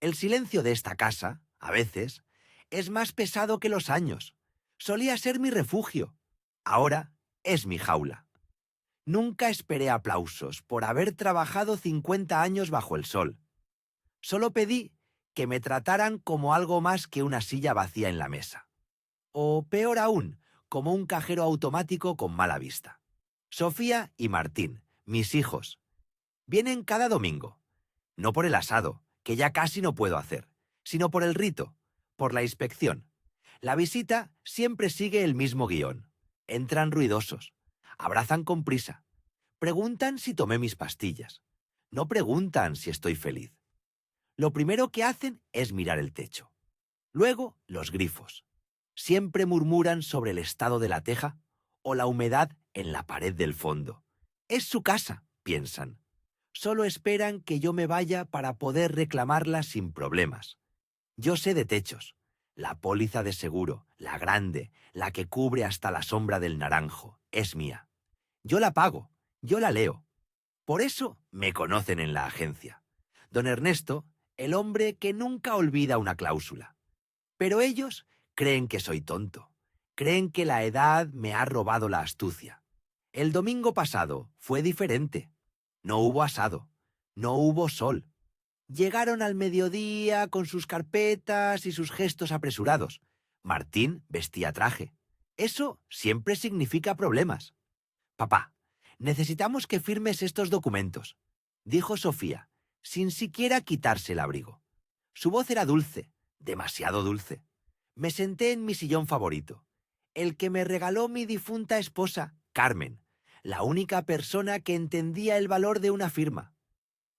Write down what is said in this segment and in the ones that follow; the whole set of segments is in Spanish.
El silencio de esta casa, a veces, es más pesado que los años. Solía ser mi refugio. Ahora es mi jaula. Nunca esperé aplausos por haber trabajado 50 años bajo el sol. Solo pedí que me trataran como algo más que una silla vacía en la mesa. O peor aún, como un cajero automático con mala vista. Sofía y Martín, mis hijos, vienen cada domingo. No por el asado, que ya casi no puedo hacer, sino por el rito, por la inspección. La visita siempre sigue el mismo guión. Entran ruidosos, abrazan con prisa, preguntan si tomé mis pastillas. No preguntan si estoy feliz. Lo primero que hacen es mirar el techo. Luego, los grifos. Siempre murmuran sobre el estado de la teja o la humedad en la pared del fondo. Es su casa, piensan. Solo esperan que yo me vaya para poder reclamarla sin problemas. Yo sé de techos. La póliza de seguro, la grande, la que cubre hasta la sombra del naranjo, es mía. Yo la pago, yo la leo. Por eso me conocen en la agencia. Don Ernesto, el hombre que nunca olvida una cláusula. Pero ellos creen que soy tonto. Creen que la edad me ha robado la astucia. El domingo pasado fue diferente. No hubo asado. No hubo sol. Llegaron al mediodía con sus carpetas y sus gestos apresurados. Martín vestía traje. Eso siempre significa problemas. Papá, necesitamos que firmes estos documentos, dijo Sofía, sin siquiera quitarse el abrigo. Su voz era dulce, demasiado dulce. Me senté en mi sillón favorito, el que me regaló mi difunta esposa, Carmen, la única persona que entendía el valor de una firma.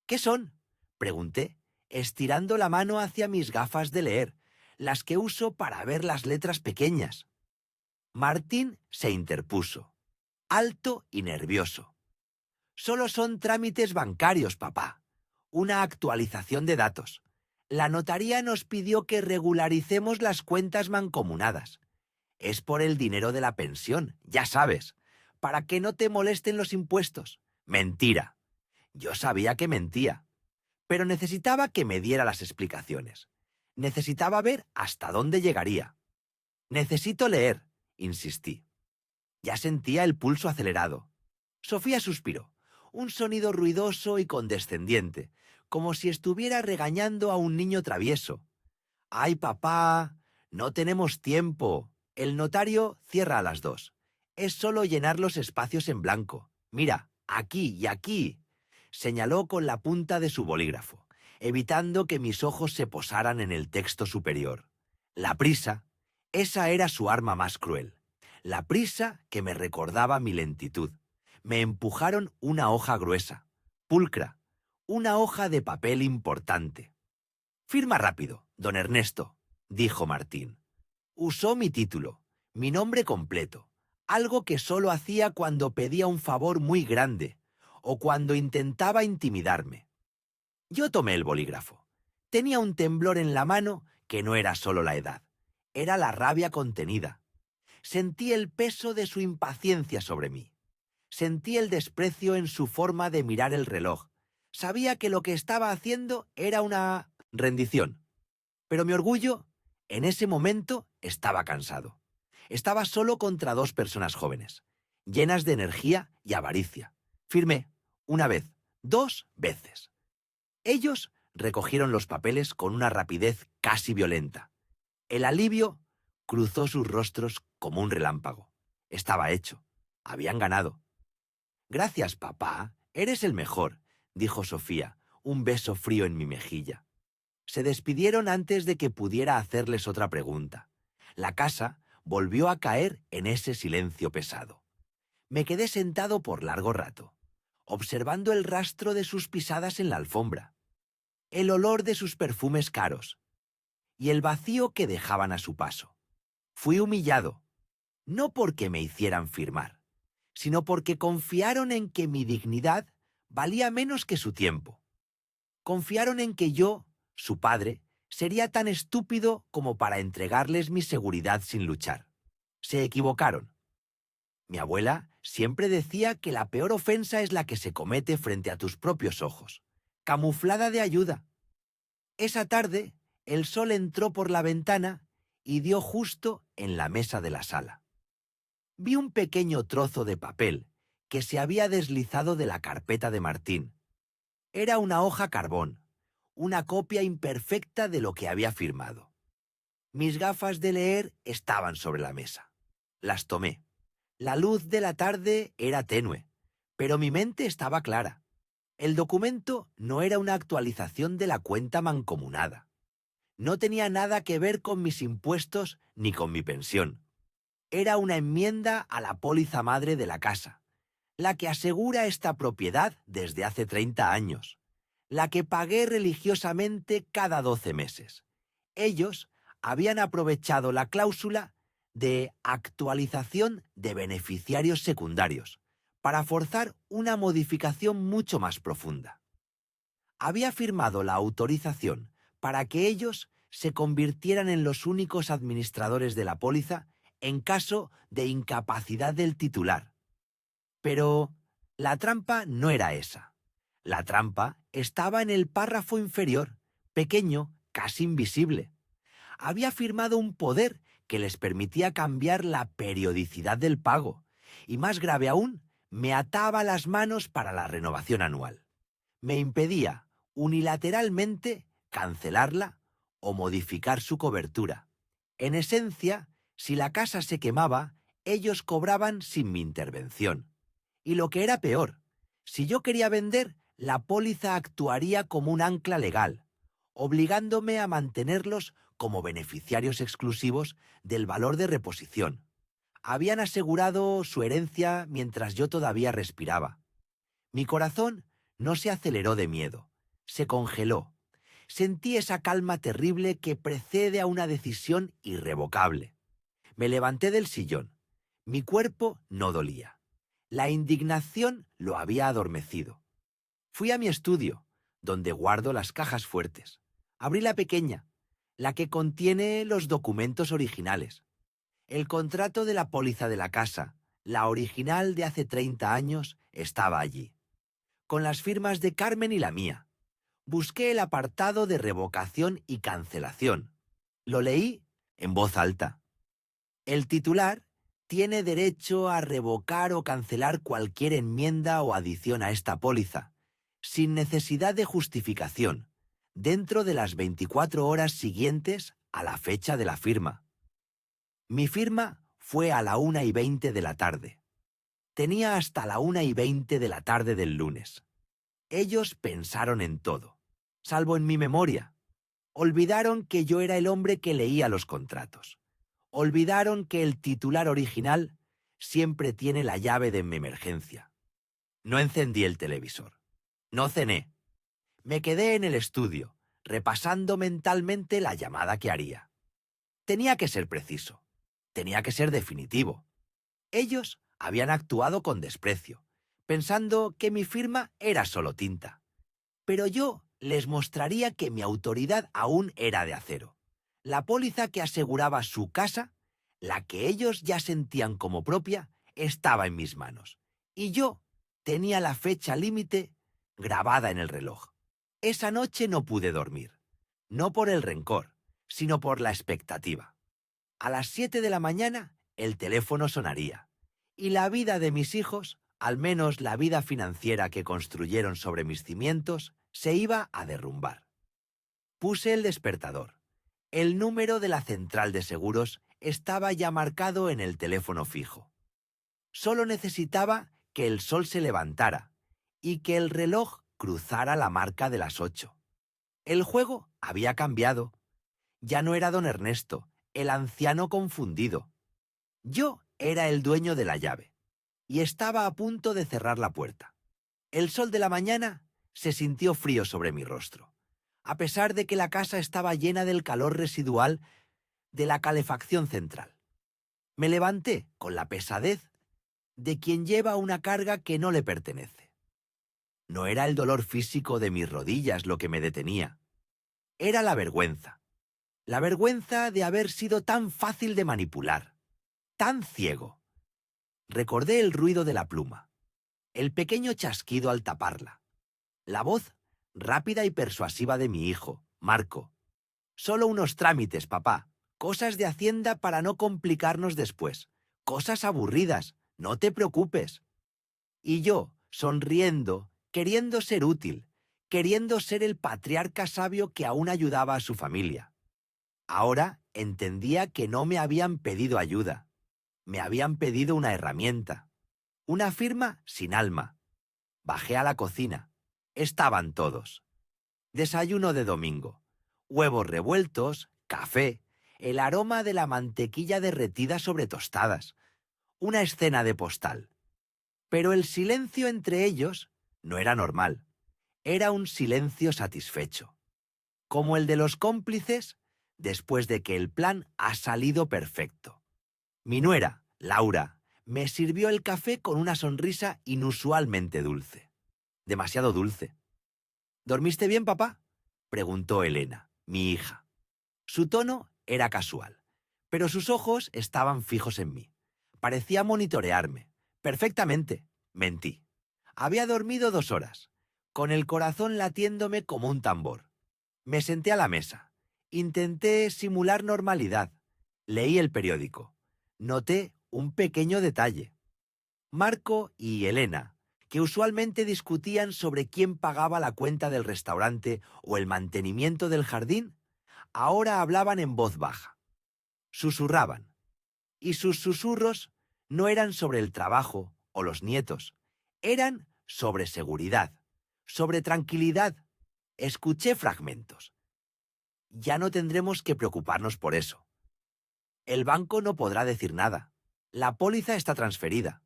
¿Qué son?, pregunté, estirando la mano hacia mis gafas de leer, las que uso para ver las letras pequeñas. Martín se interpuso, alto y nervioso. Solo son trámites bancarios, papá. Una actualización de datos. La notaría nos pidió que regularicemos las cuentas mancomunadas. Es por el dinero de la pensión, ya sabes, para que no te molesten los impuestos. Mentira. Yo sabía que mentía, pero necesitaba que me diera las explicaciones. Necesitaba ver hasta dónde llegaría. Necesito leer, insistí. Ya sentía el pulso acelerado. Sofía suspiró, un sonido ruidoso y condescendiente, como si estuviera regañando a un niño travieso. «Ay, papá, no tenemos tiempo. El notario cierra a las 2. Es solo llenar los espacios en blanco. Mira, aquí y aquí», señaló con la punta de su bolígrafo, evitando que mis ojos se posaran en el texto superior. La prisa, esa era su arma más cruel. La prisa que me recordaba mi lentitud. Me empujaron una hoja gruesa, pulcra, una hoja de papel importante. «Firma rápido, don Ernesto», dijo Martín. Usó mi título, mi nombre completo, algo que solo hacía cuando pedía un favor muy grande o cuando intentaba intimidarme. Yo tomé el bolígrafo. Tenía un temblor en la mano que no era solo la edad, era la rabia contenida. Sentí el peso de su impaciencia sobre mí. Sentí el desprecio en su forma de mirar el reloj. Sabía que lo que estaba haciendo era una rendición. Pero mi orgullo, en ese momento, estaba cansado. Estaba solo contra dos personas jóvenes, llenas de energía y avaricia. Firmé, una vez, 2 veces. Ellos recogieron los papeles con una rapidez casi violenta. El alivio cruzó sus rostros como un relámpago. Estaba hecho. Habían ganado. «Gracias, papá. Eres el mejor», dijo Sofía, un beso frío en mi mejilla. Se despidieron antes de que pudiera hacerles otra pregunta. La casa volvió a caer en ese silencio pesado. Me quedé sentado por largo rato, observando el rastro de sus pisadas en la alfombra, el olor de sus perfumes caros y el vacío que dejaban a su paso. Fui humillado, no porque me hicieran firmar, sino porque confiaron en que mi dignidad valía menos que su tiempo. Confiaron en que yo, su padre, sería tan estúpido como para entregarles mi seguridad sin luchar. Se equivocaron. Mi abuela siempre decía que la peor ofensa es la que se comete frente a tus propios ojos, camuflada de ayuda. Esa tarde, el sol entró por la ventana y dio justo en la mesa de la sala. Vi un pequeño trozo de papel que se había deslizado de la carpeta de Martín. Era una hoja carbón, una copia imperfecta de lo que había firmado. Mis gafas de leer estaban sobre la mesa. Las tomé. La luz de la tarde era tenue, pero mi mente estaba clara. El documento no era una actualización de la cuenta mancomunada. No tenía nada que ver con mis impuestos ni con mi pensión. Era una enmienda a la póliza madre de la casa, la que asegura esta propiedad desde hace 30 años, la que pagué religiosamente cada 12 meses. Ellos habían aprovechado la cláusula de actualización de beneficiarios secundarios para forzar una modificación mucho más profunda. Había firmado la autorización para que ellos se convirtieran en los únicos administradores de la póliza en caso de incapacidad del titular. Pero la trampa no era esa. La trampa estaba en el párrafo inferior, pequeño, casi invisible. Había firmado un poder que les permitía cambiar la periodicidad del pago, y más grave aún, me ataba las manos para la renovación anual. Me impedía, unilateralmente, cancelarla o modificar su cobertura. En esencia, si la casa se quemaba, ellos cobraban sin mi intervención. Y lo que era peor, si yo quería vender, la póliza actuaría como un ancla legal, obligándome a mantenerlos como beneficiarios exclusivos del valor de reposición. Habían asegurado su herencia mientras yo todavía respiraba. Mi corazón no se aceleró de miedo, se congeló. Sentí esa calma terrible que precede a una decisión irrevocable. Me levanté del sillón. Mi cuerpo no dolía. La indignación lo había adormecido. Fui a mi estudio, donde guardo las cajas fuertes. Abrí la pequeña, la que contiene los documentos originales. El contrato de la póliza de la casa, la original de hace 30 años, estaba allí, con las firmas de Carmen y la mía. Busqué el apartado de revocación y cancelación. Lo leí en voz alta. El titular tiene derecho a revocar o cancelar cualquier enmienda o adición a esta póliza, sin necesidad de justificación, dentro de las 24 horas siguientes a la fecha de la firma. Mi firma fue a la 1:20 de la tarde. Tenía hasta la 1:20 de la tarde del lunes. Ellos pensaron en todo, salvo en mi memoria. Olvidaron que yo era el hombre que leía los contratos. Olvidaron que el titular original siempre tiene la llave de mi emergencia. No encendí el televisor. No cené. Me quedé en el estudio, repasando mentalmente la llamada que haría. Tenía que ser preciso. Tenía que ser definitivo. Ellos habían actuado con desprecio, pensando que mi firma era solo tinta. Pero yo les mostraría que mi autoridad aún era de acero. La póliza que aseguraba su casa, la que ellos ya sentían como propia, estaba en mis manos. Y yo tenía la fecha límite grabada en el reloj. Esa noche no pude dormir. No por el rencor, sino por la expectativa. A las 7 de la mañana el teléfono sonaría. Y la vida de mis hijos, al menos la vida financiera que construyeron sobre mis cimientos, se iba a derrumbar. Puse el despertador. El número de la central de seguros estaba ya marcado en el teléfono fijo. Solo necesitaba que el sol se levantara y que el reloj cruzara la marca de las 8. El juego había cambiado. Ya no era don Ernesto, el anciano confundido. Yo era el dueño de la llave y estaba a punto de cerrar la puerta. El sol de la mañana se sintió frío sobre mi rostro, a pesar de que la casa estaba llena del calor residual de la calefacción central. Me levanté con la pesadez de quien lleva una carga que no le pertenece. No era el dolor físico de mis rodillas lo que me detenía. Era la vergüenza de haber sido tan fácil de manipular, tan ciego. Recordé el ruido de la pluma, el pequeño chasquido al taparla, la voz rápida y persuasiva de mi hijo, Marco, solo unos trámites, papá. Cosas de Hacienda para no complicarnos después. Cosas aburridas, no te preocupes. Y yo, sonriendo, queriendo ser útil, queriendo ser el patriarca sabio que aún ayudaba a su familia. Ahora entendía que no me habían pedido ayuda. Me habían pedido una herramienta. Una firma sin alma. Bajé a la cocina. Estaban todos. Desayuno de domingo. Huevos revueltos, café, el aroma de la mantequilla derretida sobre tostadas. Una escena de postal. Pero el silencio entre ellos no era normal. Era un silencio satisfecho. Como el de los cómplices después de que el plan ha salido perfecto. Mi nuera, Laura, me sirvió el café con una sonrisa inusualmente dulce. Demasiado dulce. ¿Dormiste bien, papá?, preguntó Elena, mi hija. Su tono era casual, pero sus ojos estaban fijos en mí. Parecía monitorearme. Perfectamente, mentí. Había dormido 2 horas, con el corazón latiéndome como un tambor. Me senté a la mesa. Intenté simular normalidad. Leí el periódico. Noté un pequeño detalle. Marco y Elena, que usualmente discutían sobre quién pagaba la cuenta del restaurante o el mantenimiento del jardín, ahora hablaban en voz baja. Susurraban. Y sus susurros no eran sobre el trabajo o los nietos, eran sobre seguridad, sobre tranquilidad. Escuché fragmentos. Ya no tendremos que preocuparnos por eso. El banco no podrá decir nada. La póliza está transferida.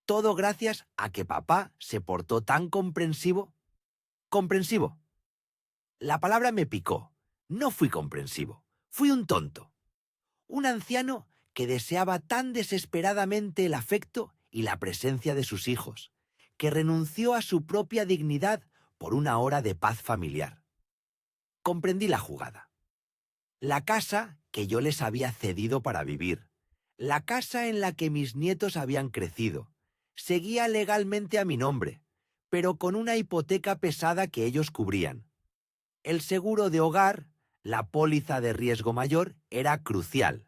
Todo gracias a que papá se portó tan comprensivo. Comprensivo. La palabra me picó. No fui comprensivo. Fui un tonto. Un anciano que deseaba tan desesperadamente el afecto y la presencia de sus hijos, que renunció a su propia dignidad por una hora de paz familiar. Comprendí la jugada. La casa que yo les había cedido para vivir, la casa en la que mis nietos habían crecido, seguía legalmente a mi nombre, pero con una hipoteca pesada que ellos cubrían. El seguro de hogar, la póliza de riesgo mayor, era crucial.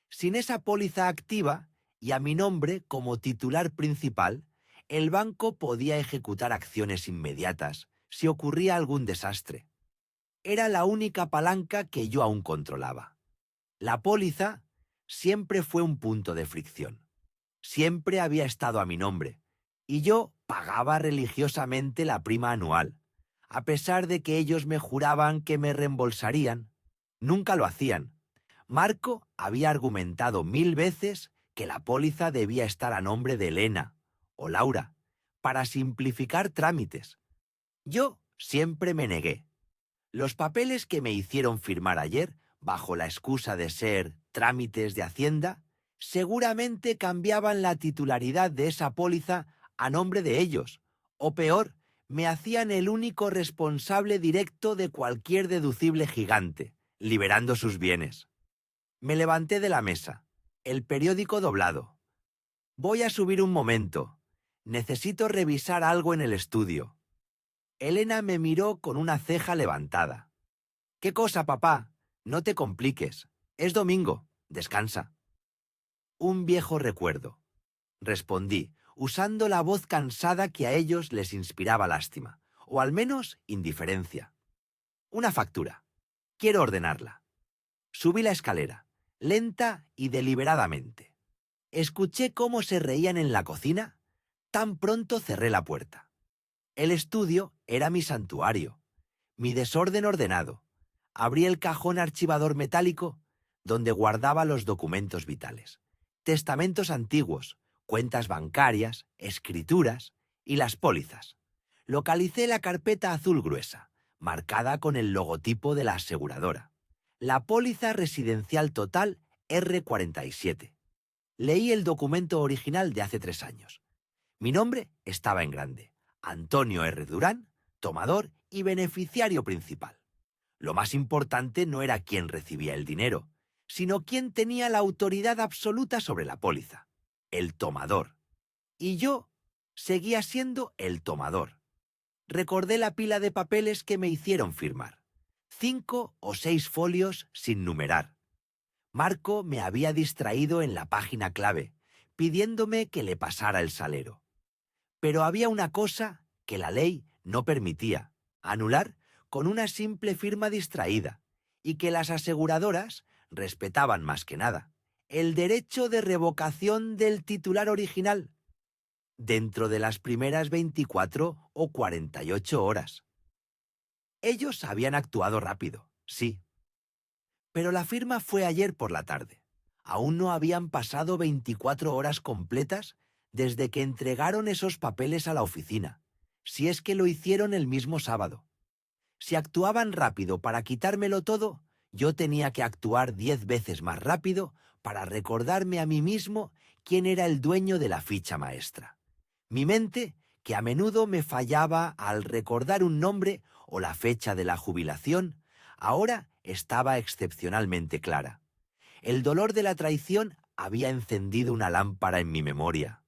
Sin esa póliza activa y a mi nombre como titular principal, el banco podía ejecutar acciones inmediatas si ocurría algún desastre. Era la única palanca que yo aún controlaba. La póliza siempre fue un punto de fricción. Siempre había estado a mi nombre, y yo pagaba religiosamente la prima anual. A pesar de que ellos me juraban que me reembolsarían, nunca lo hacían. Marco había argumentado 1000 veces que la póliza debía estar a nombre de Elena o Laura, para simplificar trámites. Yo siempre me negué. Los papeles que me hicieron firmar ayer, bajo la excusa de ser trámites de Hacienda, seguramente cambiaban la titularidad de esa póliza a nombre de ellos, o peor, me hacían el único responsable directo de cualquier deducible gigante, liberando sus bienes. Me levanté de la mesa, el periódico doblado. Voy a subir un momento. Necesito revisar algo en el estudio. Elena me miró con una ceja levantada. ¿Qué cosa, papá? No te compliques. Es domingo. Descansa. Un viejo recuerdo, respondí, usando la voz cansada que a ellos les inspiraba lástima, o al menos indiferencia. Una factura. Quiero ordenarla. Subí la escalera, lenta y deliberadamente. Escuché cómo se reían en la cocina. Tan pronto cerré la puerta. El estudio era mi santuario, mi desorden ordenado. Abrí el cajón archivador metálico donde guardaba los documentos vitales, testamentos antiguos, cuentas bancarias, escrituras y las pólizas. Localicé la carpeta azul gruesa, marcada con el logotipo de la aseguradora. La póliza residencial total R47. Leí el documento original de hace 3 años. Mi nombre estaba en grande. Antonio R. Durán, tomador y beneficiario principal. Lo más importante no era quién recibía el dinero, sino quién tenía la autoridad absoluta sobre la póliza. El tomador. Y yo seguía siendo el tomador. Recordé la pila de papeles que me hicieron firmar. 5 o 6 folios sin numerar. Marco me había distraído en la página clave, pidiéndome que le pasara el salero. Pero había una cosa que la ley no permitía: anular con una simple firma distraída, y que las aseguradoras respetaban más que nada: el derecho de revocación del titular original, dentro de las primeras 24 o 48 horas. Ellos habían actuado rápido, sí, pero la firma fue ayer por la tarde. Aún no habían pasado 24 horas completas desde que entregaron esos papeles a la oficina, si es que lo hicieron el mismo sábado. Si actuaban rápido para quitármelo todo, yo tenía que actuar 10 veces más rápido para recordarme a mí mismo quién era el dueño de la ficha maestra. Mi mente, que a menudo me fallaba al recordar un nombre o la fecha de la jubilación, ahora estaba excepcionalmente clara. El dolor de la traición había encendido una lámpara en mi memoria.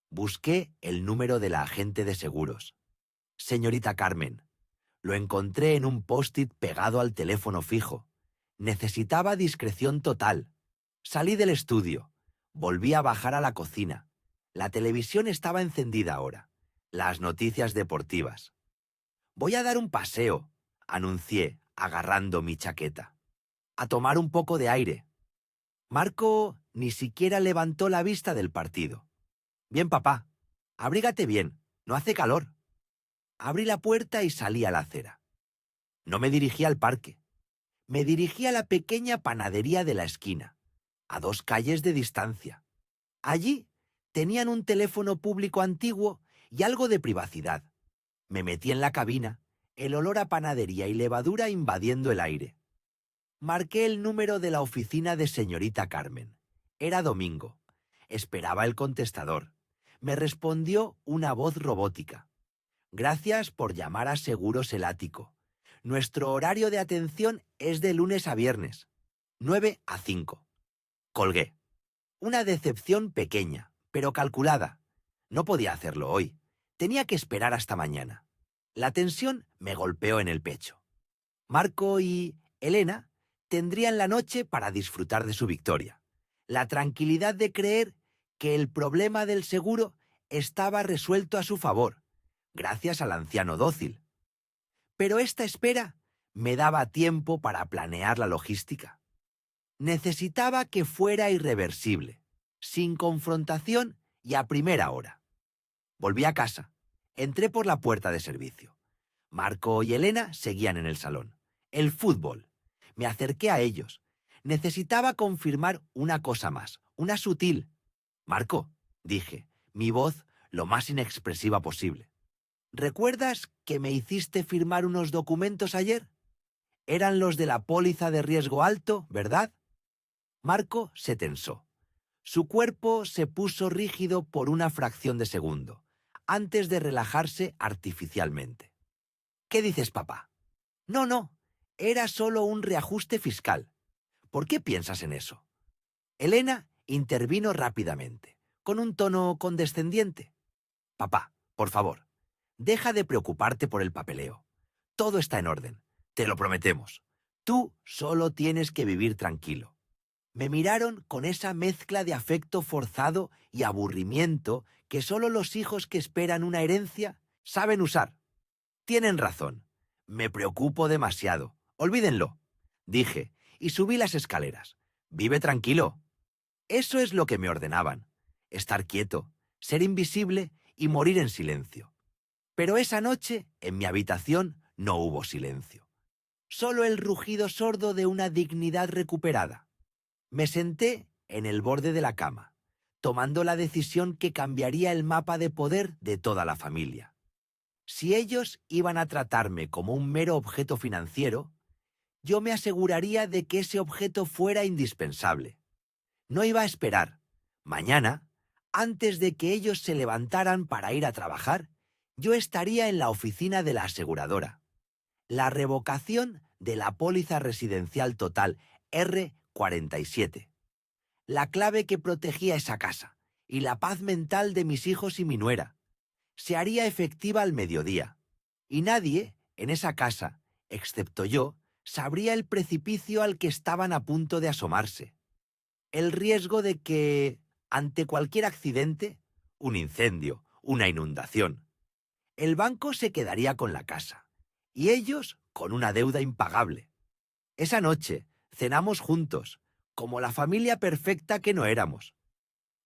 Busqué el número de la agente de seguros. Señorita Carmen. Lo encontré en un post-it pegado al teléfono fijo. Necesitaba discreción total. Salí del estudio. Volví a bajar a la cocina. La televisión estaba encendida ahora. Las noticias deportivas. «Voy a dar un paseo», anuncié, agarrando mi chaqueta. «A tomar un poco de aire». Marco ni siquiera levantó la vista del partido. «Bien, papá. Abrígate bien. No hace calor». Abrí la puerta y salí a la acera. No me dirigí al parque. Me dirigí a la pequeña panadería de la esquina, a 2 calles de distancia. Allí tenían un teléfono público antiguo y algo de privacidad. Me metí en la cabina, el olor a panadería y levadura invadiendo el aire. Marqué el número de la oficina de señorita Carmen. Era domingo. Esperaba el contestador. Me respondió una voz robótica. «Gracias por llamar a Seguros El Ático. Nuestro horario de atención es de lunes a viernes, 9 a 5». Colgué. Una decepción pequeña, pero calculada. No podía hacerlo hoy. Tenía que esperar hasta mañana. La tensión me golpeó en el pecho. Marco y Elena tendrían la noche para disfrutar de su victoria. La tranquilidad de creer que el problema del seguro estaba resuelto a su favor, gracias al anciano dócil. Pero esta espera me daba tiempo para planear la logística. Necesitaba que fuera irreversible, sin confrontación y a primera hora. Volví a casa. Entré por la puerta de servicio. Marco y Elena seguían en el salón. El fútbol. Me acerqué a ellos. Necesitaba confirmar una cosa más, una sutil. «Marco», dije, mi voz lo más inexpresiva posible. «¿Recuerdas que me hiciste firmar unos documentos ayer? Eran los de la póliza de riesgo alto, ¿verdad?» Marco se tensó. Su cuerpo se puso rígido por una fracción de segundo, antes de relajarse artificialmente. «¿Qué dices, papá?» No, era solo un reajuste fiscal. ¿Por qué piensas en eso?» Elena intervino rápidamente, con un tono condescendiente. «Papá, por favor, deja de preocuparte por el papeleo. Todo está en orden, te lo prometemos. Tú solo tienes que vivir tranquilo». Me miraron con esa mezcla de afecto forzado y aburrimiento que solo los hijos que esperan una herencia saben usar. «Tienen razón. Me preocupo demasiado. Olvídenlo», dije, y subí las escaleras. «Vive tranquilo». Eso es lo que me ordenaban: estar quieto, ser invisible y morir en silencio. Pero esa noche, en mi habitación, no hubo silencio. Solo el rugido sordo de una dignidad recuperada. Me senté en el borde de la cama, tomando la decisión que cambiaría el mapa de poder de toda la familia. Si ellos iban a tratarme como un mero objeto financiero, yo me aseguraría de que ese objeto fuera indispensable. No iba a esperar. Mañana, antes de que ellos se levantaran para ir a trabajar, yo estaría en la oficina de la aseguradora. La revocación de la póliza residencial total R47. La clave que protegía esa casa y la paz mental de mis hijos y mi nuera se haría efectiva al mediodía. Y nadie, en esa casa, excepto yo, sabría el precipicio al que estaban a punto de asomarse. El riesgo de que, ante cualquier accidente, un incendio, una inundación, el banco se quedaría con la casa, y ellos con una deuda impagable. Esa noche cenamos juntos, como la familia perfecta que no éramos.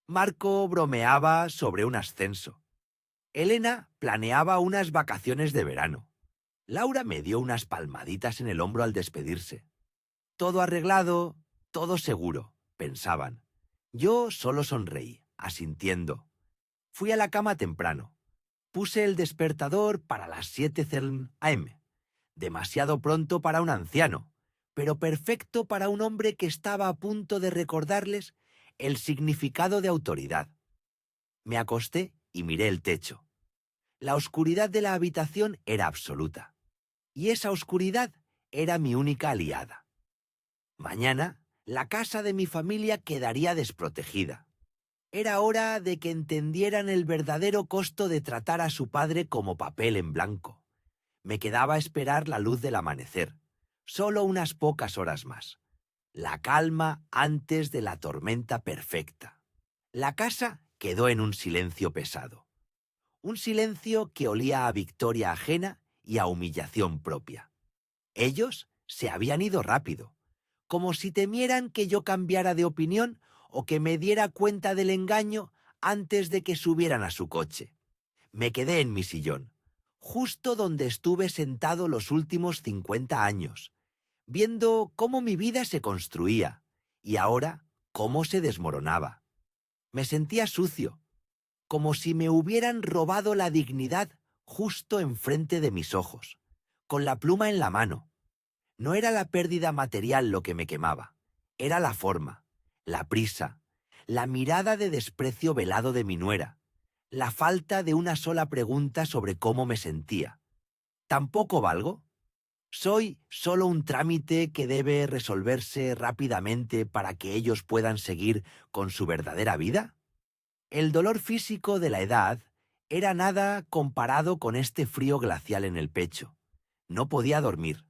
Marco bromeaba sobre un ascenso. Elena planeaba unas vacaciones de verano. Laura me dio unas palmaditas en el hombro al despedirse. Todo arreglado, todo seguro, pensaban. Yo solo sonreí, asintiendo. Fui a la cama temprano. Puse el despertador para las 7 a.m. Demasiado pronto para un anciano, pero perfecto para un hombre que estaba a punto de recordarles el significado de autoridad. Me acosté y miré el techo. La oscuridad de la habitación era absoluta, y esa oscuridad era mi única aliada. Mañana, la casa de mi familia quedaría desprotegida. Era hora de que entendieran el verdadero costo de tratar a su padre como papel en blanco. Me quedaba esperar la luz del amanecer, solo unas pocas horas más. La calma antes de la tormenta perfecta. La casa quedó en un silencio pesado. Un silencio que olía a victoria ajena y a humillación propia. Ellos se habían ido rápido, como si temieran que yo cambiara de opinión o que me diera cuenta del engaño antes de que subieran a su coche. Me quedé en mi sillón, justo donde estuve sentado los últimos 50 años, viendo cómo mi vida se construía y ahora cómo se desmoronaba. Me sentía sucio, como si me hubieran robado la dignidad justo enfrente de mis ojos, con la pluma en la mano. No era la pérdida material lo que me quemaba, era la forma, la prisa, la mirada de desprecio velado de mi nuera, la falta de una sola pregunta sobre cómo me sentía. ¿Tampoco valgo? ¿Soy solo un trámite que debe resolverse rápidamente para que ellos puedan seguir con su verdadera vida? El dolor físico de la edad era nada comparado con este frío glacial en el pecho. No podía dormir.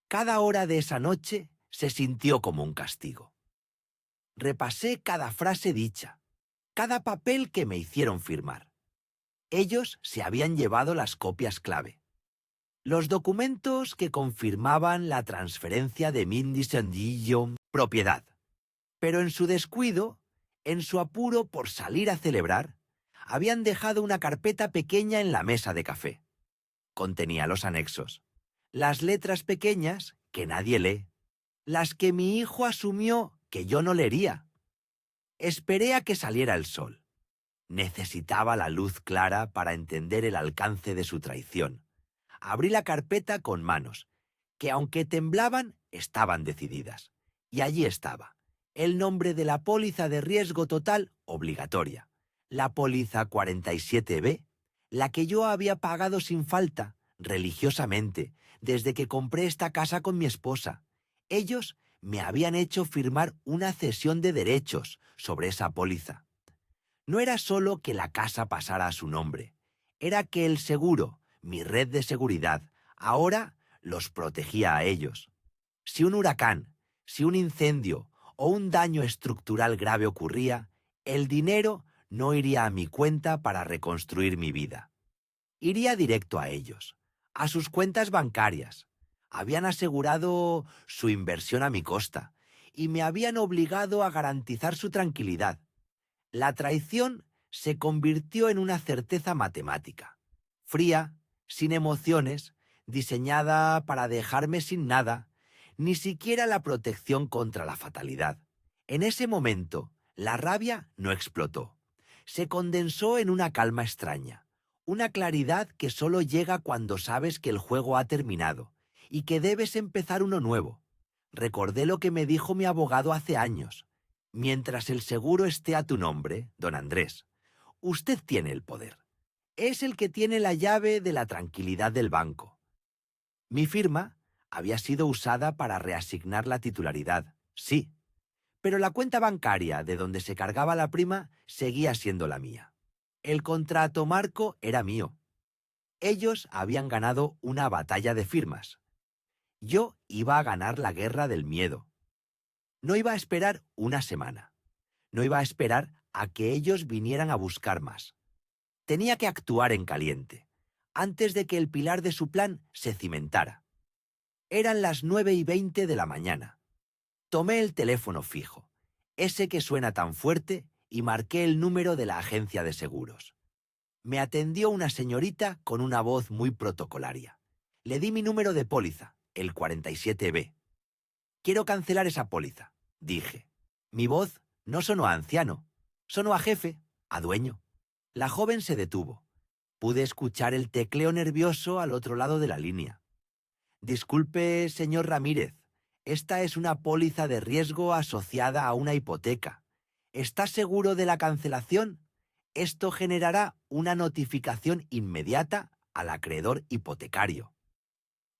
Cada hora de esa noche se sintió como un castigo. Repasé cada frase dicha, cada papel que me hicieron firmar. Ellos se habían llevado las copias clave. Los documentos que confirmaban la transferencia de Mindy Sandillo propiedad. Pero en su descuido, en su apuro por salir a celebrar, habían dejado una carpeta pequeña en la mesa de café. Contenía los anexos, las letras pequeñas que nadie lee, las que mi hijo asumió que yo no leería. Esperé a que saliera el sol. Necesitaba la luz clara para entender el alcance de su traición. Abrí la carpeta con manos, que aunque temblaban, estaban decididas. Y allí estaba, el nombre de la póliza de riesgo total obligatoria, la póliza 47B, la que yo había pagado sin falta, religiosamente, desde que compré esta casa con mi esposa. Ellos me habían hecho firmar una cesión de derechos sobre esa póliza. No era solo que la casa pasara a su nombre, era que el seguro, mi red de seguridad, ahora los protegía a ellos. Si un huracán, si un incendio o un daño estructural grave ocurría, el dinero no iría a mi cuenta para reconstruir mi vida. Iría directo a ellos, a sus cuentas bancarias. Habían asegurado su inversión a mi costa y me habían obligado a garantizar su tranquilidad. La traición se convirtió en una certeza matemática, fría, sin emociones, diseñada para dejarme sin nada, ni siquiera la protección contra la fatalidad. En ese momento, la rabia no explotó. Se condensó en una calma extraña, una claridad que solo llega cuando sabes que el juego ha terminado y que debes empezar uno nuevo. Recordé lo que me dijo mi abogado hace años. Mientras el seguro esté a tu nombre, don Andrés, usted tiene el poder. Es el que tiene la llave de la tranquilidad del banco. Mi firma había sido usada para reasignar la titularidad, sí, pero la cuenta bancaria de donde se cargaba la prima seguía siendo la mía. El contrato marco era mío. Ellos habían ganado una batalla de firmas. Yo iba a ganar la guerra del miedo. No iba a esperar una semana. No iba a esperar a que ellos vinieran a buscar más. Tenía que actuar en caliente, antes de que el pilar de su plan se cimentara. Eran las 9:20 de la mañana. Tomé el teléfono fijo, ese que suena tan fuerte, y marqué el número de la agencia de seguros. Me atendió una señorita con una voz muy protocolaria. Le di mi número de póliza, el 47B. Quiero cancelar esa póliza, dije. Mi voz no sonó a anciano, sonó a jefe, a dueño. La joven se detuvo. Pude escuchar el tecleo nervioso al otro lado de la línea. Disculpe, señor Ramírez, esta es una póliza de riesgo asociada a una hipoteca. ¿Está seguro de la cancelación? Esto generará una notificación inmediata al acreedor hipotecario.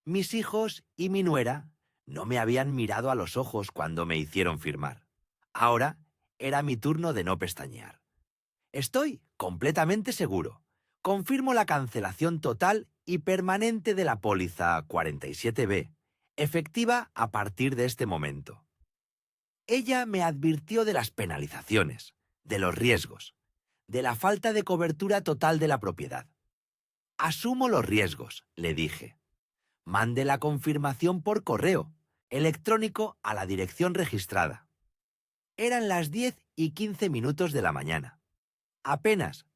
Mis hijos y mi nuera no me habían mirado a los ojos cuando me hicieron firmar. Ahora era mi turno de no pestañear. Estoy completamente seguro. Confirmo la cancelación total y permanente de la póliza 47B, efectiva a partir de este momento. Ella me advirtió de las penalizaciones, de los riesgos, de la falta de cobertura total de la propiedad. Asumo los riesgos, le dije. Mande la confirmación por correo electrónico a la dirección registrada. Eran las 10:15 de la mañana. Apenas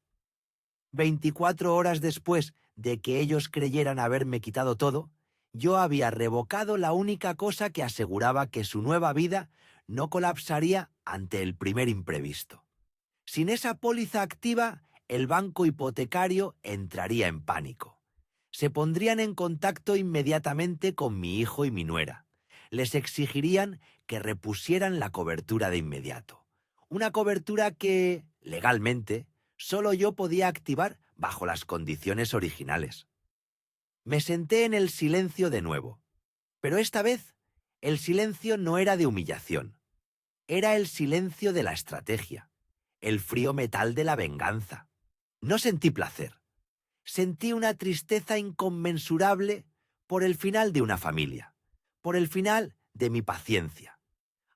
24 horas después de que ellos creyeran haberme quitado todo, yo había revocado la única cosa que aseguraba que su nueva vida no colapsaría ante el primer imprevisto. Sin esa póliza activa, el banco hipotecario entraría en pánico. Se pondrían en contacto inmediatamente con mi hijo y mi nuera. Les exigirían que repusieran la cobertura de inmediato. Una cobertura que, legalmente, solo yo podía activar bajo las condiciones originales. Me senté en el silencio de nuevo, pero esta vez el silencio no era de humillación. Era el silencio de la estrategia, el frío metal de la venganza. No sentí placer. Sentí una tristeza inconmensurable por el final de una familia, por el final de mi paciencia.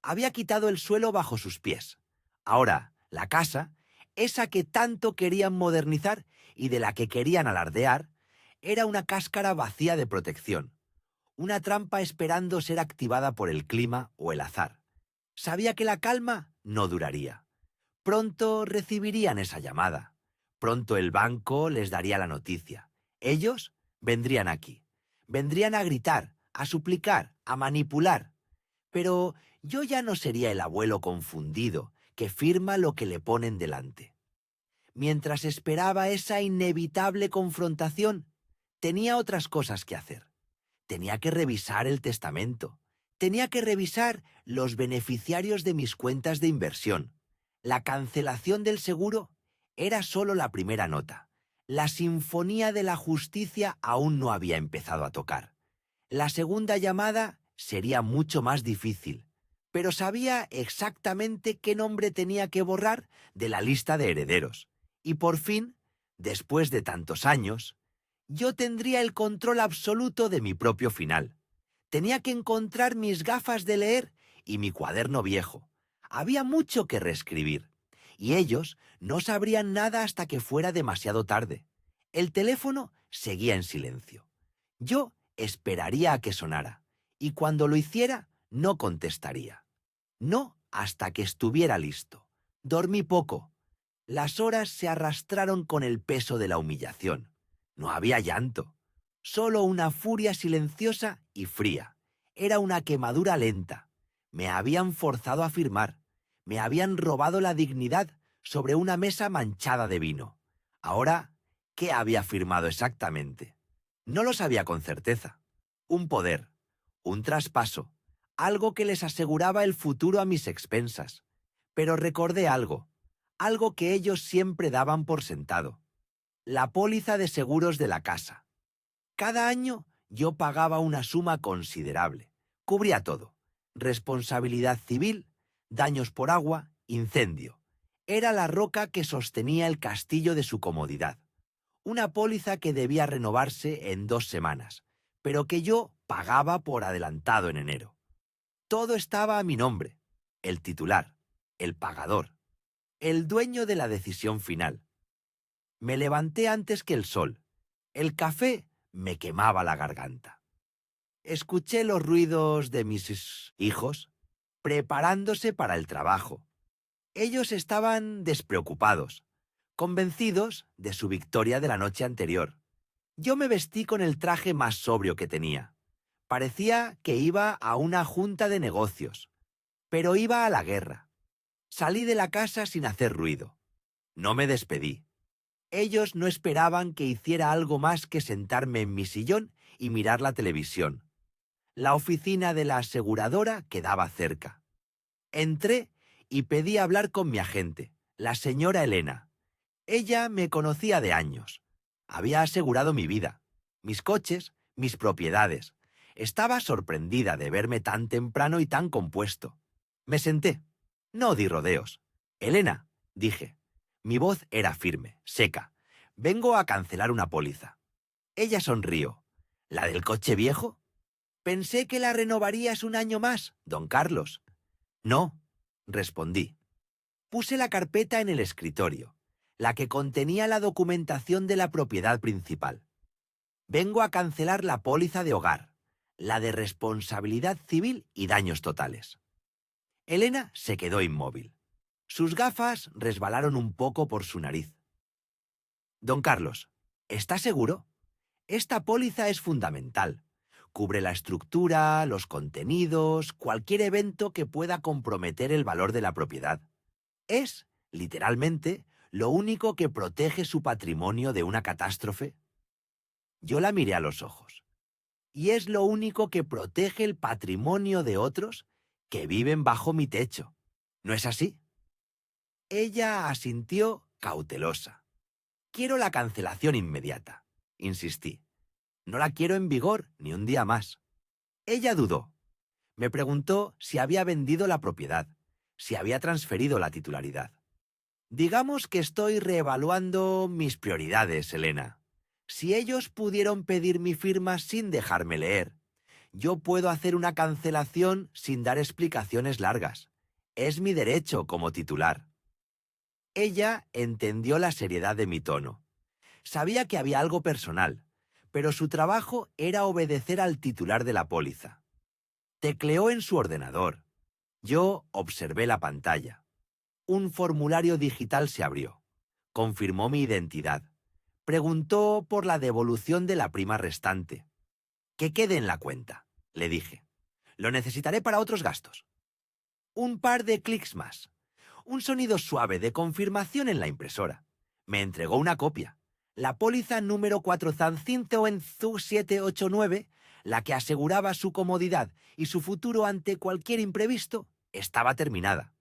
Había quitado el suelo bajo sus pies. Ahora, la casa, esa que tanto querían modernizar y de la que querían alardear, era una cáscara vacía de protección, una trampa esperando ser activada por el clima o el azar. Sabía que la calma no duraría. Pronto recibirían esa llamada. Pronto el banco les daría la noticia. Ellos vendrían aquí. Vendrían a gritar, a suplicar, a manipular. Pero yo ya no sería el abuelo confundido que firma lo que le ponen delante. Mientras esperaba esa inevitable confrontación, tenía otras cosas que hacer. Tenía que revisar el testamento. Tenía que revisar los beneficiarios de mis cuentas de inversión. La cancelación del seguro era solo la primera nota. La sinfonía de la justicia aún no había empezado a tocar. La segunda llamada sería mucho más difícil, pero sabía exactamente qué nombre tenía que borrar de la lista de herederos. Y por fin, después de tantos años, yo tendría el control absoluto de mi propio final. Tenía que encontrar mis gafas de leer y mi cuaderno viejo. Había mucho que reescribir, y ellos no sabrían nada hasta que fuera demasiado tarde. El teléfono seguía en silencio. Yo esperaría a que sonara, y cuando lo hiciera, no contestaría. No hasta que estuviera listo. Dormí poco. Las horas se arrastraron con el peso de la humillación. No había llanto, solo una furia silenciosa y fría. Era una quemadura lenta. Me habían forzado a firmar. Me habían robado la dignidad sobre una mesa manchada de vino. Ahora, ¿qué había firmado exactamente? No lo sabía con certeza. Un poder, un traspaso, algo que les aseguraba el futuro a mis expensas. Pero recordé algo que ellos siempre daban por sentado: la póliza de seguros de la casa. Cada año yo pagaba una suma considerable. Cubría todo: responsabilidad civil, daños por agua, incendio. Era la roca que sostenía el castillo de su comodidad. Una póliza que debía renovarse en 2 semanas, pero que yo Pagaba por adelantado en enero. Todo estaba a mi nombre. El titular, el pagador, el dueño de la decisión final. Me levanté antes que el sol. El café me quemaba la garganta. Escuché los ruidos de mis hijos preparándose para el trabajo. Ellos estaban despreocupados, convencidos de su victoria de la noche anterior. Yo me vestí con el traje más sobrio que tenía. Parecía que iba a una junta de negocios, pero iba a la guerra. Salí de la casa sin hacer ruido. No me despedí. Ellos no esperaban que hiciera algo más que sentarme en mi sillón y mirar la televisión. La oficina de la aseguradora quedaba cerca. Entré y pedí hablar con mi agente, la señora Elena. Ella me conocía de años. Había asegurado mi vida, mis coches, mis propiedades. Estaba sorprendida de verme tan temprano y tan compuesto. Me senté. No di rodeos. Elena, dije. Mi voz era firme, seca. Vengo a cancelar una póliza. Ella sonrió. ¿La del coche viejo? Pensé que la renovarías un año más, don Carlos. No, respondí. Puse la carpeta en el escritorio, la que contenía la documentación de la propiedad principal. Vengo a cancelar la póliza de hogar, la de responsabilidad civil y daños totales. Elena se quedó inmóvil. Sus gafas resbalaron un poco por su nariz. Don Carlos, ¿está seguro? Esta póliza es fundamental. Cubre la estructura, los contenidos, cualquier evento que pueda comprometer el valor de la propiedad. Es, literalmente, lo único que protege su patrimonio de una catástrofe. Yo la miré a los ojos. ¿Y es lo único que protege el patrimonio de otros que viven bajo mi techo? ¿No es así? Ella asintió cautelosa. Quiero la cancelación inmediata, insistí. No la quiero en vigor ni un día más. Ella dudó. Me preguntó si había vendido la propiedad, si había transferido la titularidad. Digamos que estoy reevaluando mis prioridades, Elena. Si ellos pudieron pedir mi firma sin dejarme leer, yo puedo hacer una cancelación sin dar explicaciones largas. Es mi derecho como titular. Ella entendió la seriedad de mi tono. Sabía que había algo personal, pero su trabajo era obedecer al titular de la póliza. Tecleó en su ordenador. Yo observé la pantalla. Un formulario digital se abrió. Confirmó mi identidad. Preguntó por la devolución de la prima restante. Que quede en la cuenta, le dije. Lo necesitaré para otros gastos. Un par de clics más. Un sonido suave de confirmación en la impresora. Me entregó una copia. La póliza número 405-789, la que aseguraba su comodidad y su futuro ante cualquier imprevisto, estaba terminada.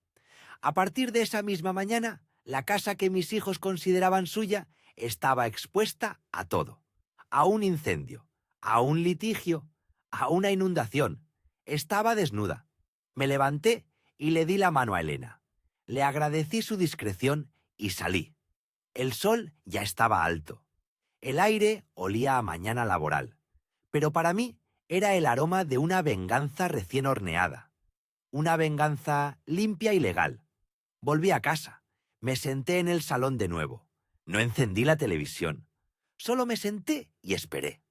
A partir de esa misma mañana, la casa que mis hijos consideraban suya estaba expuesta a todo. A un incendio, a un litigio, a una inundación. Estaba desnuda. Me levanté y le di la mano a Elena. Le agradecí su discreción y salí. El sol ya estaba alto. El aire olía a mañana laboral. Pero para mí era el aroma de una venganza recién horneada. Una venganza limpia y legal. Volví a casa. Me senté en el salón de nuevo. No encendí la televisión. Solo me senté y esperé.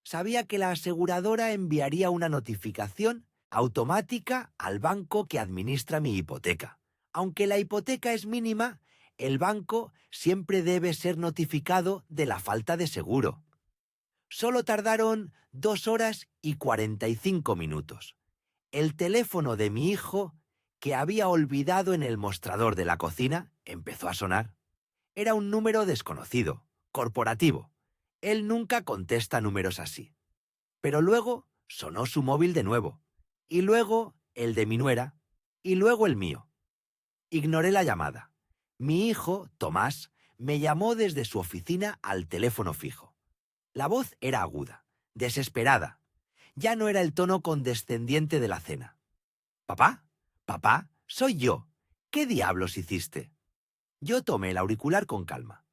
Sabía que la aseguradora enviaría una notificación automática al banco que administra mi hipoteca. Aunque la hipoteca es mínima, el banco siempre debe ser notificado de la falta de seguro. Solo tardaron 2 horas y 45 minutos. El teléfono de mi hijo, que había olvidado en el mostrador de la cocina, empezó a sonar. Era un número desconocido, corporativo. Él nunca contesta números así. Pero luego sonó su móvil de nuevo, y luego el de mi nuera, y luego el mío. Ignoré la llamada. Mi hijo, Tomás, me llamó desde su oficina al teléfono fijo. La voz era aguda, desesperada. Ya no era el tono condescendiente de la cena. «¿Papá? ¿Papá? Soy yo. ¿Qué diablos hiciste?» Yo tomé el auricular con calma.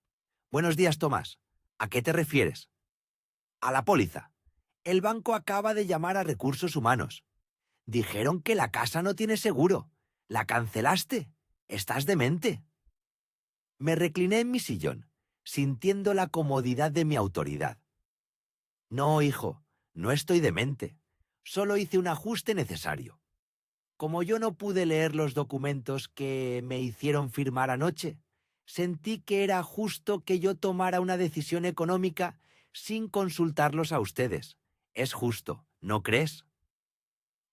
«Buenos días, Tomás. ¿A qué te refieres?» «A la póliza. El banco acaba de llamar a Recursos Humanos. Dijeron que la casa no tiene seguro. ¿La cancelaste? ¿Estás demente? Me recliné en mi sillón, sintiendo la comodidad de mi autoridad. No, hijo, no estoy demente. Solo hice un ajuste necesario. Como yo no pude leer los documentos que me hicieron firmar anoche, sentí que era justo que yo tomara una decisión económica sin consultarlos a ustedes. Es justo, ¿no crees?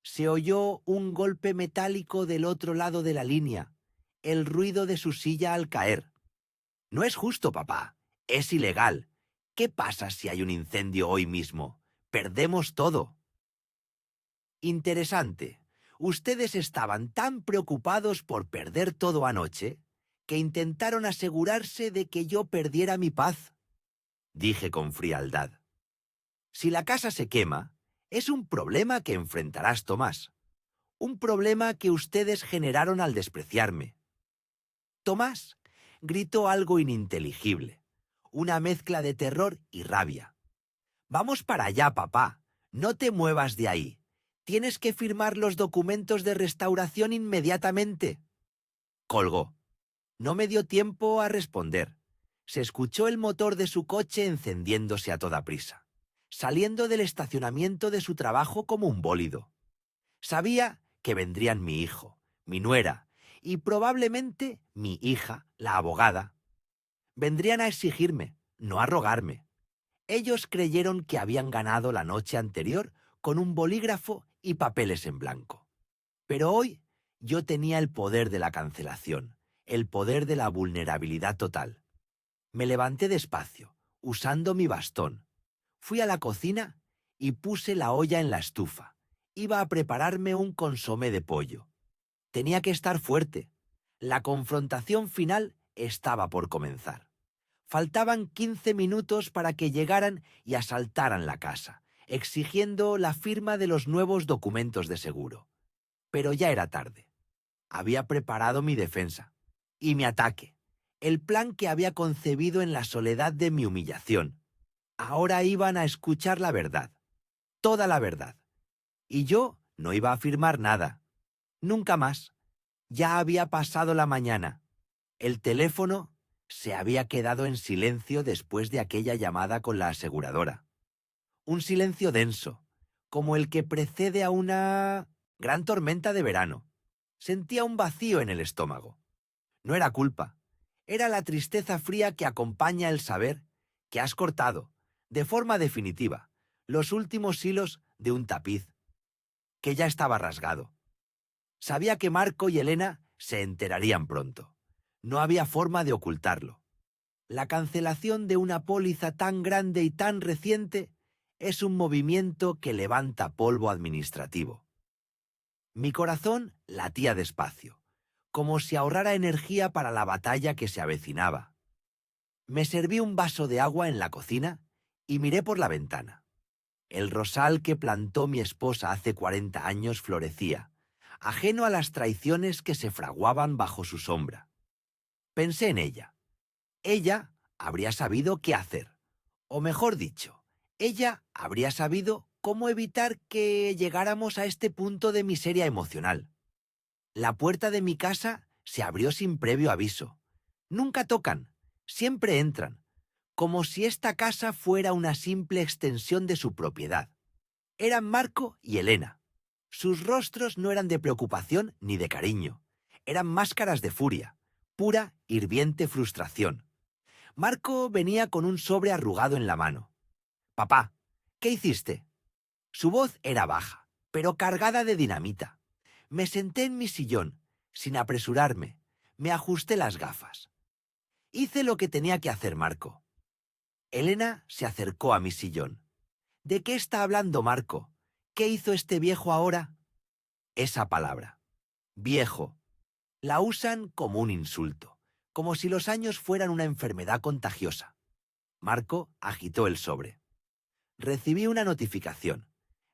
Se oyó un golpe metálico del otro lado de la línea, el ruido de su silla al caer. No es justo, papá. Es ilegal. ¿Qué pasa si hay un incendio hoy mismo? Perdemos todo. Interesante. Ustedes estaban tan preocupados por perder todo anoche que intentaron asegurarse de que yo perdiera mi paz, dije con frialdad. Si la casa se quema, es un problema que enfrentarás, Tomás. Un problema que ustedes generaron al despreciarme. Tomás gritó algo ininteligible, una mezcla de terror y rabia. Vamos para allá, papá. No te muevas de ahí. Tienes que firmar los documentos de restauración inmediatamente. Colgó. No me dio tiempo a responder. Se escuchó el motor de su coche encendiéndose a toda prisa, saliendo del estacionamiento de su trabajo como un bólido. Sabía que vendrían mi hijo, mi nuera y probablemente mi hija, la abogada. Vendrían a exigirme, no a rogarme. Ellos creyeron que habían ganado la noche anterior con un bolígrafo y papeles en blanco. Pero hoy yo tenía el poder de la cancelación, el poder de la vulnerabilidad total. Me levanté despacio, usando mi bastón. Fui a la cocina y puse la olla en la estufa. Iba a prepararme un consomé de pollo. Tenía que estar fuerte. La confrontación final estaba por comenzar. Faltaban 15 minutos para que llegaran y asaltaran la casa, exigiendo la firma de los nuevos documentos de seguro. Pero ya era tarde. Había preparado mi defensa y mi ataque, el plan que había concebido en la soledad de mi humillación. Ahora iban a escuchar la verdad, toda la verdad. Y yo no iba a firmar nada. Nunca más. Ya había pasado la mañana. El teléfono se había quedado en silencio después de aquella llamada con la aseguradora. Un silencio denso, como el que precede a una gran tormenta de verano. Sentía un vacío en el estómago. No era culpa. Era la tristeza fría que acompaña el saber que has cortado, de forma definitiva, los últimos hilos de un tapiz, que ya estaba rasgado. Sabía que Marco y Elena se enterarían pronto. No había forma de ocultarlo. La cancelación de una póliza tan grande y tan reciente es un movimiento que levanta polvo administrativo. Mi corazón latía despacio, como si ahorrara energía para la batalla que se avecinaba. Me serví un vaso de agua en la cocina y miré por la ventana. El rosal que plantó mi esposa hace 40 años florecía, ajeno a las traiciones que se fraguaban bajo su sombra. Pensé en ella. Ella habría sabido qué hacer. O mejor dicho, ella habría sabido cómo evitar que llegáramos a este punto de miseria emocional. La puerta de mi casa se abrió sin previo aviso. Nunca tocan, siempre entran, como si esta casa fuera una simple extensión de su propiedad. Eran Marco y Elena. Sus rostros no eran de preocupación ni de cariño. Eran máscaras de furia, pura, hirviente frustración. Marco venía con un sobre arrugado en la mano. «Papá, ¿qué hiciste?» Su voz era baja, pero cargada de dinamita. Me senté en mi sillón, sin apresurarme. Me ajusté las gafas. Hice lo que tenía que hacer, Marco. Elena se acercó a mi sillón. ¿De qué está hablando Marco? ¿Qué hizo este viejo ahora? Esa palabra, viejo, la usan como un insulto, como si los años fueran una enfermedad contagiosa. Marco agitó el sobre. Recibí una notificación.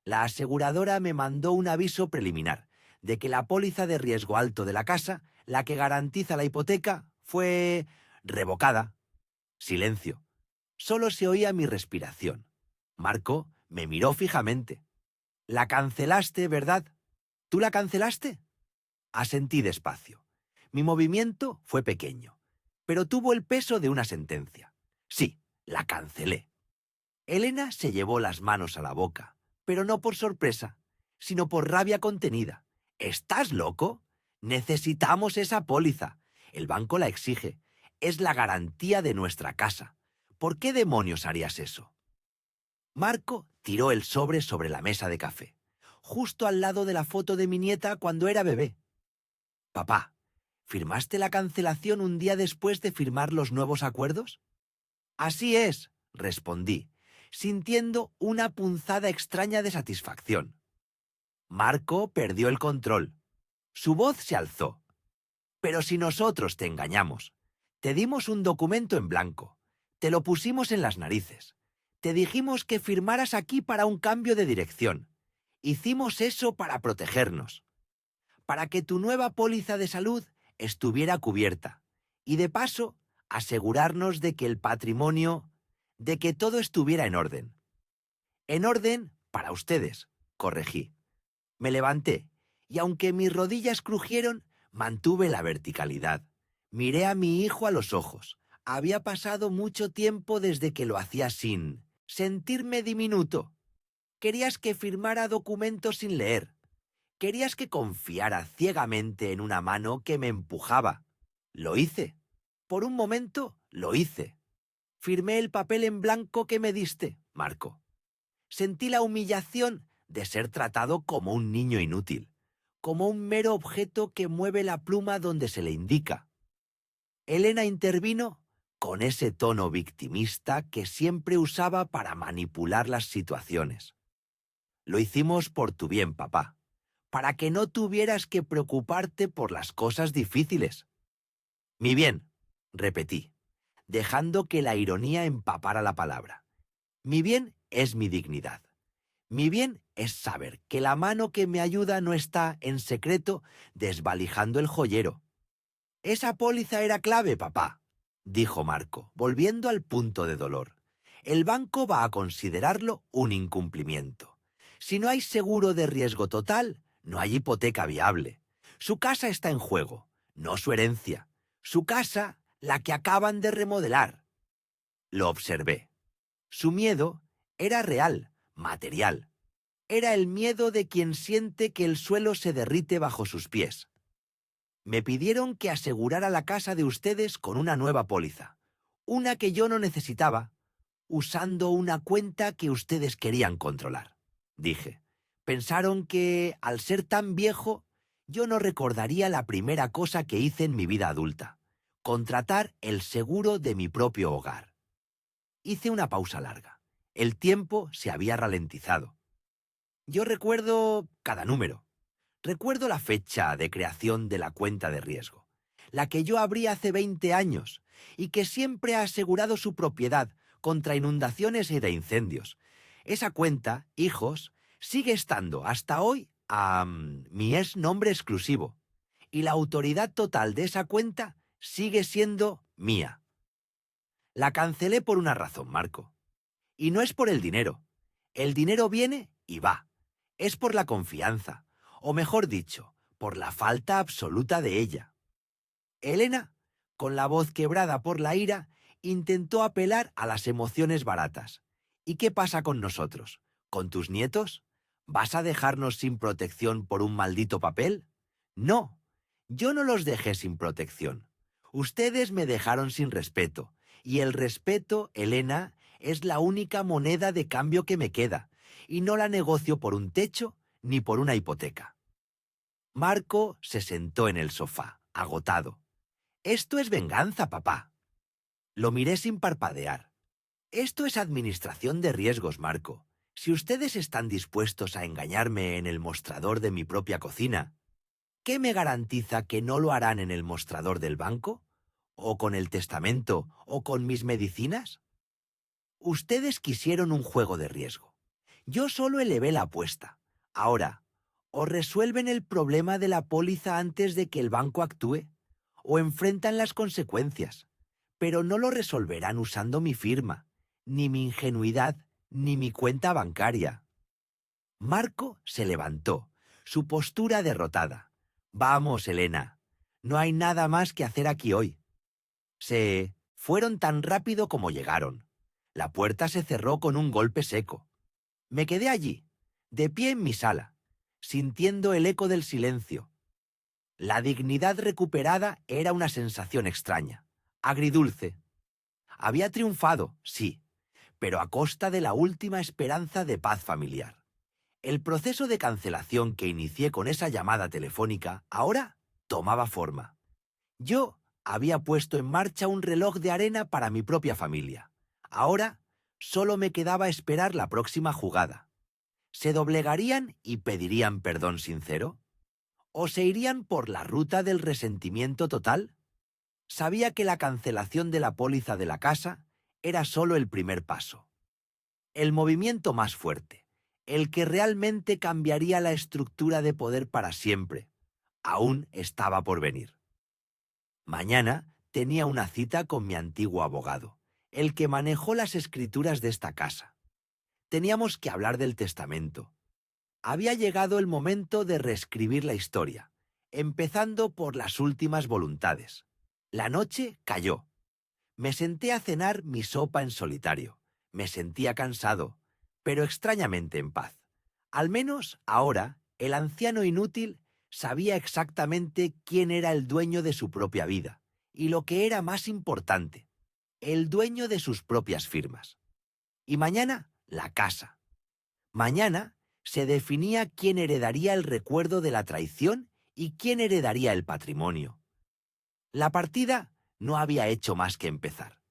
La aseguradora me mandó un aviso preliminar de que la póliza de riesgo alto de la casa, la que garantiza la hipoteca, fue revocada. Silencio. Solo se oía mi respiración. Marco me miró fijamente. «La cancelaste, ¿verdad? ¿Tú la cancelaste?» Asentí despacio. Mi movimiento fue pequeño, pero tuvo el peso de una sentencia. Sí, la cancelé. Elena se llevó las manos a la boca, pero no por sorpresa, sino por rabia contenida. ¿Estás loco? Necesitamos esa póliza. El banco la exige. Es la garantía de nuestra casa. ¿Por qué demonios harías eso? Marco tiró el sobre la mesa de café, justo al lado de la foto de mi nieta cuando era bebé. Papá, ¿firmaste la cancelación un día después de firmar los nuevos acuerdos? Así es, respondí, sintiendo una punzada extraña de satisfacción. Marco perdió el control. Su voz se alzó. Pero si nosotros te engañamos, te dimos un documento en blanco, te lo pusimos en las narices, te dijimos que firmaras aquí para un cambio de dirección. Hicimos eso para protegernos, para que tu nueva póliza de salud estuviera cubierta y de paso asegurarnos de que el patrimonio, de que todo estuviera en orden. En orden para ustedes, corregí. Me levanté y aunque mis rodillas crujieron, mantuve la verticalidad. Miré a mi hijo a los ojos. Había pasado mucho tiempo desde que lo hacía sin sentirme diminuto. Querías que firmara documentos sin leer. Querías que confiara ciegamente en una mano que me empujaba. Lo hice. Por un momento, lo hice. Firmé el papel en blanco que me diste, Marco. Sentí la humillación de ser tratado como un niño inútil, como un mero objeto que mueve la pluma donde se le indica. Elena intervino con ese tono victimista que siempre usaba para manipular las situaciones. Lo hicimos por tu bien, papá, para que no tuvieras que preocuparte por las cosas difíciles. Mi bien, repetí, dejando que la ironía empapara la palabra. Mi bien es mi dignidad. Mi bien es saber que la mano que me ayuda no está, en secreto, desvalijando el joyero. Esa póliza era clave, papá, dijo Marco, volviendo al punto de dolor. El banco va a considerarlo un incumplimiento. Si no hay seguro de riesgo total, no hay hipoteca viable. Su casa está en juego, no su herencia. Su casa, la que acaban de remodelar. Lo observé. Su miedo era real, material. Era el miedo de quien siente que el suelo se derrite bajo sus pies. Me pidieron que asegurara la casa de ustedes con una nueva póliza, una que yo no necesitaba, usando una cuenta que ustedes querían controlar. Dije, pensaron que, al ser tan viejo, yo no recordaría la primera cosa que hice en mi vida adulta, contratar el seguro de mi propio hogar. Hice una pausa larga. El tiempo se había ralentizado. Yo recuerdo cada número. Recuerdo la fecha de creación de la cuenta de riesgo, la que yo abrí hace 20 años y que siempre ha asegurado su propiedad contra inundaciones y de incendios. Esa cuenta, hijos, sigue estando hasta hoy a mi nombre exclusivo y la autoridad total de esa cuenta sigue siendo mía. La cancelé por una razón, Marco. Y no es por el dinero. El dinero viene y va. Es por la confianza, o mejor dicho, por la falta absoluta de ella. Elena, con la voz quebrada por la ira, intentó apelar a las emociones baratas. ¿Y qué pasa con nosotros? ¿Con tus nietos? ¿Vas a dejarnos sin protección por un maldito papel? No, yo no los dejé sin protección. Ustedes me dejaron sin respeto. Y el respeto, Elena, es la única moneda de cambio que me queda, y no la negocio por un techo ni por una hipoteca. Marco se sentó en el sofá, agotado. Esto es venganza, papá. Lo miré sin parpadear. Esto es administración de riesgos, Marco. Si ustedes están dispuestos a engañarme en el mostrador de mi propia cocina, ¿qué me garantiza que no lo harán en el mostrador del banco? ¿O con el testamento? ¿O con mis medicinas? Ustedes quisieron un juego de riesgo. Yo solo elevé la apuesta. Ahora, o resuelven el problema de la póliza antes de que el banco actúe, o enfrentan las consecuencias. Pero no lo resolverán usando mi firma, ni mi ingenuidad, ni mi cuenta bancaria. Marco se levantó, su postura derrotada. Vamos, Elena, no hay nada más que hacer aquí hoy. Se fueron tan rápido como llegaron. La puerta se cerró con un golpe seco. Me quedé allí, de pie en mi sala, sintiendo el eco del silencio. La dignidad recuperada era una sensación extraña, agridulce. Había triunfado, sí, pero a costa de la última esperanza de paz familiar. El proceso de cancelación que inicié con esa llamada telefónica ahora tomaba forma. Yo había puesto en marcha un reloj de arena para mi propia familia. Ahora solo me quedaba esperar la próxima jugada. ¿Se doblegarían y pedirían perdón sincero? ¿O se irían por la ruta del resentimiento total? Sabía que la cancelación de la póliza de la casa era solo el primer paso. El movimiento más fuerte, el que realmente cambiaría la estructura de poder para siempre, aún estaba por venir. Mañana tenía una cita con mi antiguo abogado, el que manejó las escrituras de esta casa. Teníamos que hablar del testamento. Había llegado el momento de reescribir la historia, empezando por las últimas voluntades. La noche cayó. Me senté a cenar mi sopa en solitario. Me sentía cansado, pero extrañamente en paz. Al menos ahora, el anciano inútil sabía exactamente quién era el dueño de su propia vida, y lo que era más importante, el dueño de sus propias firmas. Y mañana, la casa. Mañana se definía quién heredaría el recuerdo de la traición y quién heredaría el patrimonio. La partida no había hecho más que empezar.